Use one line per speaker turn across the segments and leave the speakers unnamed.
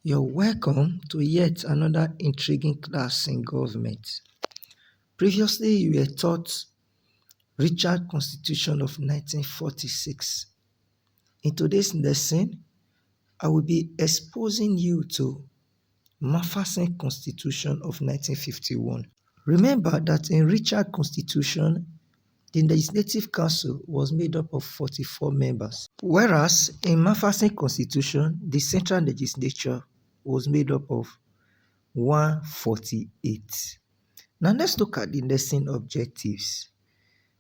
You're welcome to yet another intriguing class in government. Previously, you were taught Richard Constitution of 1946. In today's lesson, I will be exposing you to Macpherson Constitution of 1951. Remember that in Richard Constitution, the Legislative Council was made up of 44 members, whereas in Macpherson Constitution, the Central Legislature was made up of 148. Now let's look at the lesson objectives.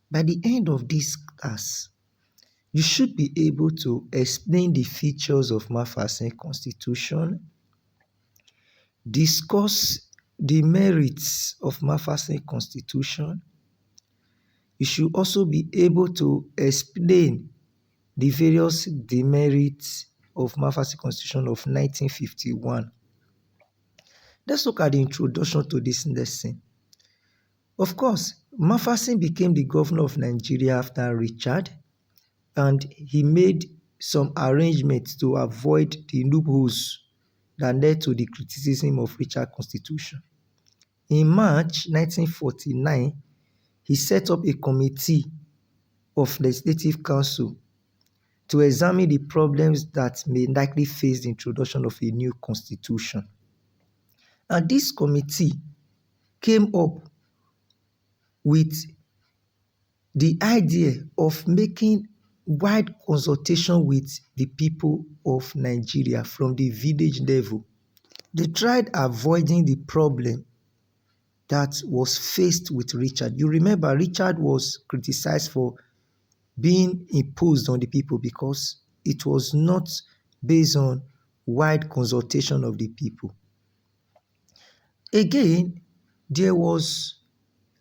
By the end of this class, you should be able to explain the features of Macpherson Constitution, discuss the merits of Macpherson Constitution. You should also be able to explain the various demerits of Macpherson Constitution of 1951. Let's look at the introduction to this lesson. Of course, Macpherson became the governor of Nigeria after Richard, and he made some arrangements to avoid the loopholes that led to the criticism of Richard Constitution. In March 1949, he set up a committee of Legislative Council to examine the problems that may likely face the introduction of a new constitution. And this committee came up with the idea of making wide consultation with the people of Nigeria from the village level. They tried avoiding the problem that was faced with Richard. You remember, Richard was criticized for being imposed on the people because it was not based on wide consultation of the people. Again, there was,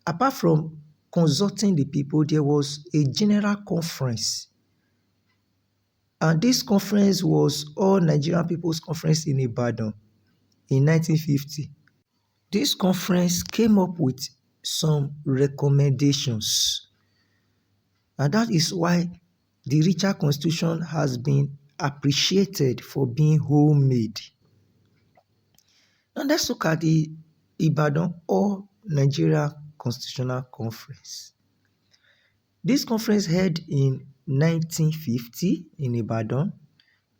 apart from consulting the people, there was a general conference. And this conference was All Nigerian People's Conference in Ibadan in 1950. This conference came up with some recommendations. And that is why the Richard Constitution has been appreciated for being homemade. Now let's look at the Ibadan All Nigeria Constitutional Conference. This conference held in 1950 in Ibadan,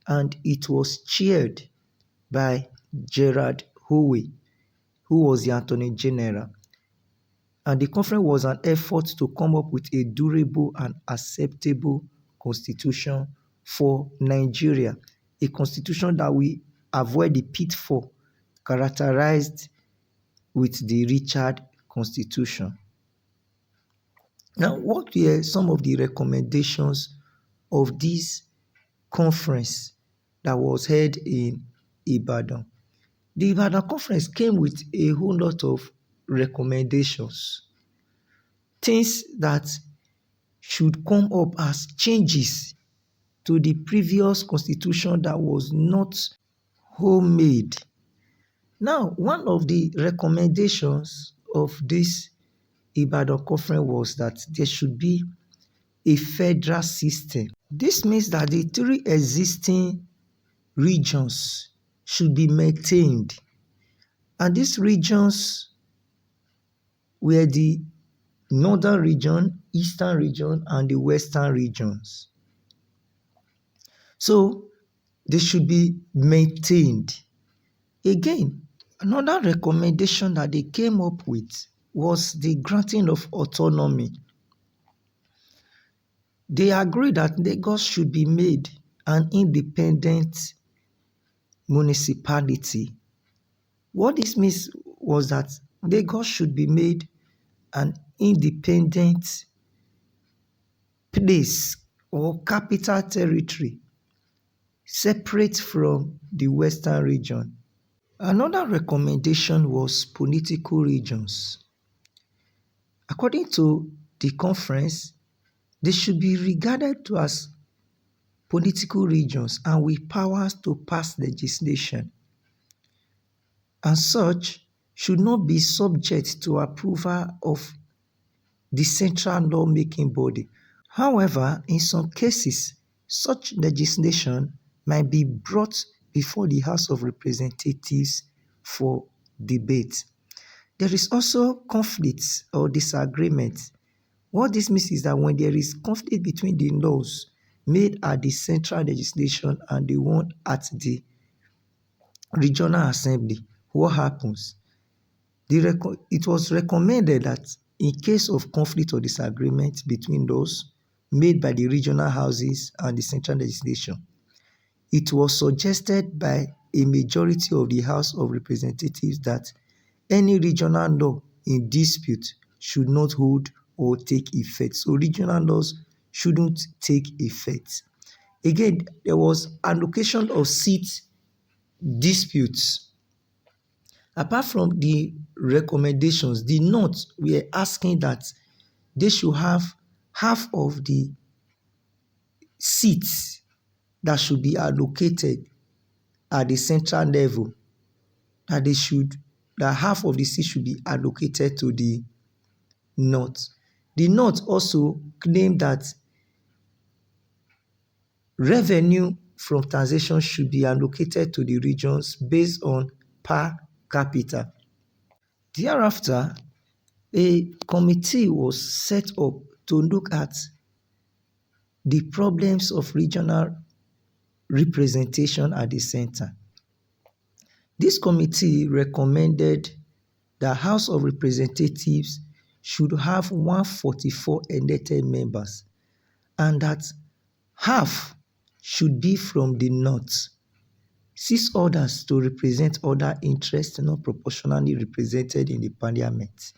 and it was chaired by Gerald Howe, who was the Attorney General. And the conference was an effort to come up with a durable and acceptable constitution for Nigeria, a constitution that will avoid the pitfall characterized with the Richard Constitution. Now, what were some of the recommendations of this conference that was held in Ibadan? The Ibadan conference came with a whole lot of recommendations, things that should come up as changes to the previous constitution that was not homemade. Now, one of the recommendations of this Ibadan conference was that there should be a federal system. This means that the three existing regions should be maintained. And these regions were the northern region, eastern region, and the western regions. So they should be maintained. Again, another recommendation that they came up with was the granting of autonomy. They agreed that Lagos should be made an independent municipality. What this means was that Lagos should be made an independent place or capital territory, separate from the western region. Another recommendation was political regions. According to the conference, they should be regarded to as political regions and with powers to pass legislation, and such should not be subject to approval of the central lawmaking body. However, in some cases, such legislation might be brought before the House of Representatives for debate. There is also conflicts or disagreements. What this means is that when there is conflict between the laws made at the central legislation and the one at the regional assembly, what happens? It was recommended that in case of conflict or disagreement between those made by the regional houses and the central legislation, it was suggested by a majority of the House of Representatives that any regional law in dispute should not hold or take effect. So regional laws shouldn't take effect. Again, there was allocation of seat disputes. Apart from the recommendations, the North were asking that they should have half of the seats that should be allocated at the central level, that half of the seats should be allocated to the North. The North also claimed that revenue from taxation should be allocated to the regions based on per capita. Thereafter, a committee was set up to look at the problems of regional representation at the center. This committee recommended the House of Representatives should have 144 elected members and that half should be from the North, 6 others to represent other interests not proportionally represented in the parliament.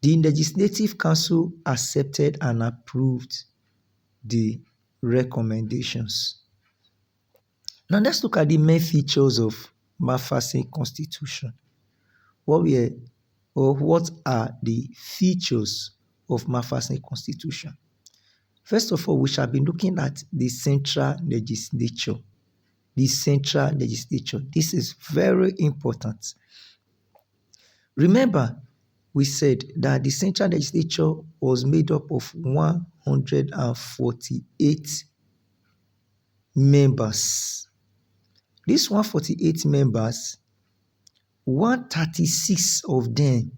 The Legislative Council accepted and approved the recommendations. Now let's look at the main features of Macpherson Constitution. What are the features of Macpherson Constitution? First of all, we shall be looking at the central legislature. The central legislature. This is very important. Remember, we said that the central legislature was made up of 148 members. These 148 members, 136 of them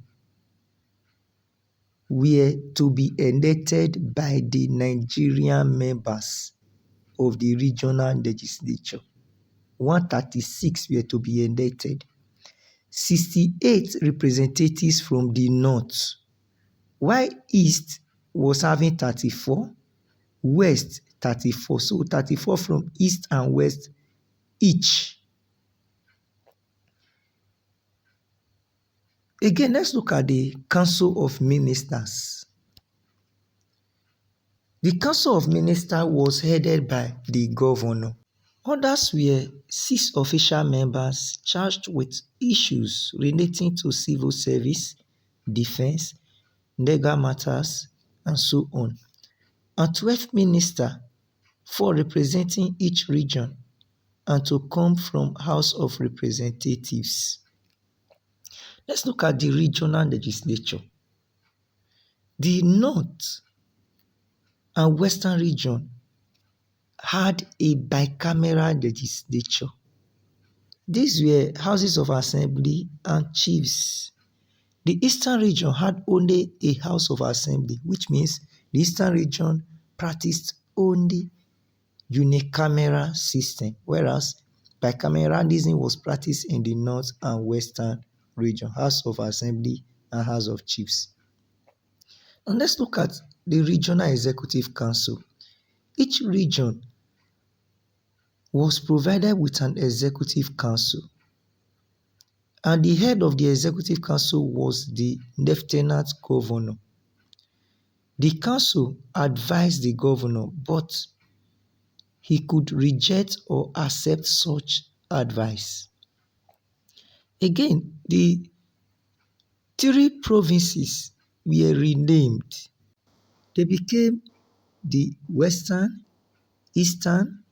were to be elected by the Nigerian members of the regional legislature. 136 were to be elected. 68 representatives from the North, while East was having 34, West 34. So 34 from East and West each. Again, let's look at the Council of Ministers. The Council of Ministers was headed by the governor. Others were 6 official members charged with issues relating to civil service, defense, legal matters, and so on. And 12 ministers for representing each region and to come from House of Representatives. Let's look at the regional legislature. The North and Western region had a bicameral legislature. These were houses of assembly and chiefs. The Eastern region had only a house of assembly, which means the Eastern region practiced only unicameral system, whereas bicameralism was practiced in the North and Western region, House of Assembly and House of Chiefs. And let's look at the Regional Executive Council. Each region was provided with an executive council, and the head of the executive council was the lieutenant governor. The council advised the governor, but he could reject or accept such advice. Again, the 3 provinces were renamed. They became the Western, Eastern,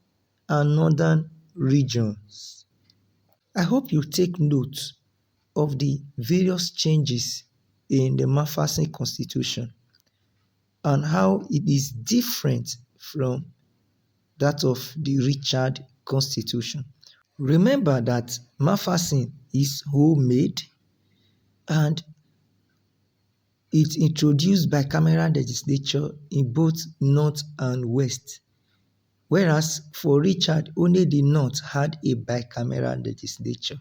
and Northern regions. I hope you take note of the various changes in the Macpherson Constitution and how it is different from that of the Richard Constitution. Remember that Macpherson is homemade and it introduced bicameral legislature in both North and West, whereas for Richard, only the North had a bicameral legislature.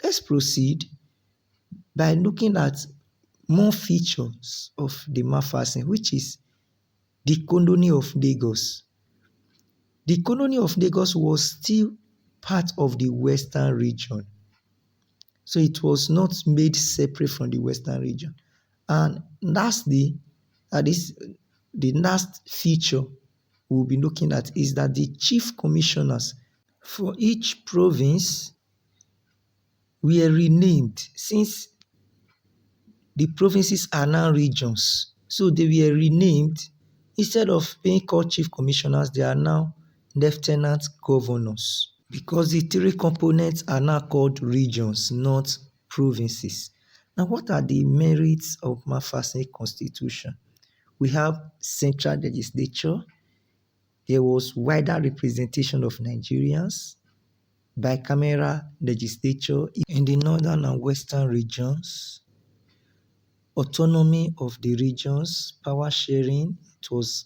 Let's proceed by looking at more features of the Macpherson, which is the colony of Lagos. The colony of Lagos was still part of the Western region, so it was not made separate from the Western region. And lastly, the last feature we'll be looking at is that the chief commissioners for each province were renamed, since the provinces are now regions. So they were renamed. Instead of being called chief commissioners, they are now lieutenant governors, because the three components are now called regions, not provinces. Now, what are the merits of Macpherson Constitution? We have central legislature. There was wider representation of Nigerians, bicameral legislature in the northern and western regions, autonomy of the regions, power sharing. It was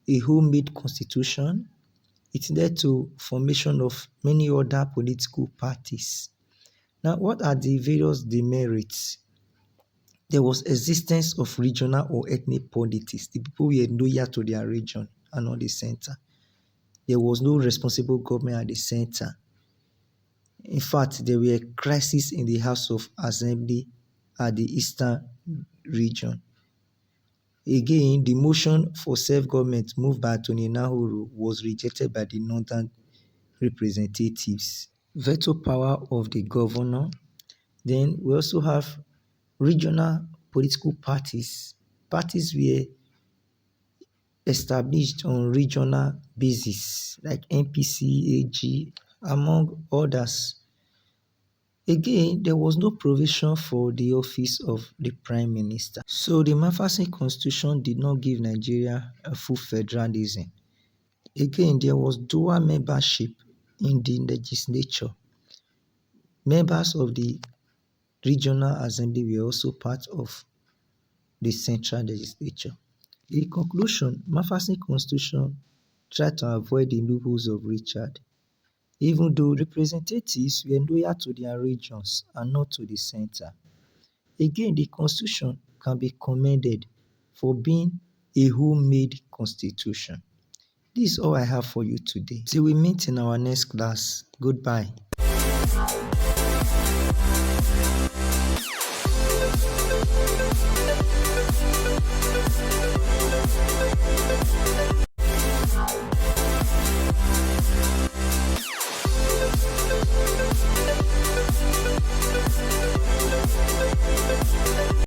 a homemade constitution. It led to formation of many other political parties. Now, what are the various demerits? There was existence of regional or ethnic politics. The people were loyal to their region and not the center. There was no responsible government at the center. In fact, there were crises in the House of Assembly at the eastern region. Again, the motion for self-government moved by Tony Nahuru was rejected by the northern representatives. Veto power of the governor. Then we also have regional political parties. Parties were established on regional basis, like NPC, AG, among others. Again, there was no provision for the office of the Prime Minister. So the Macpherson Constitution did not give Nigeria a full federalism. Again, there was dual membership in the legislature. Members of the regional assembly were also part of the central legislature. In conclusion, Macpherson Constitution tried to avoid the loopholes of Richard, even though representatives were loyal to their regions and not to the center. Again, the Constitution can be commended for being a homemade constitution. This is all I have for you today. Till we meet in our next class. Goodbye.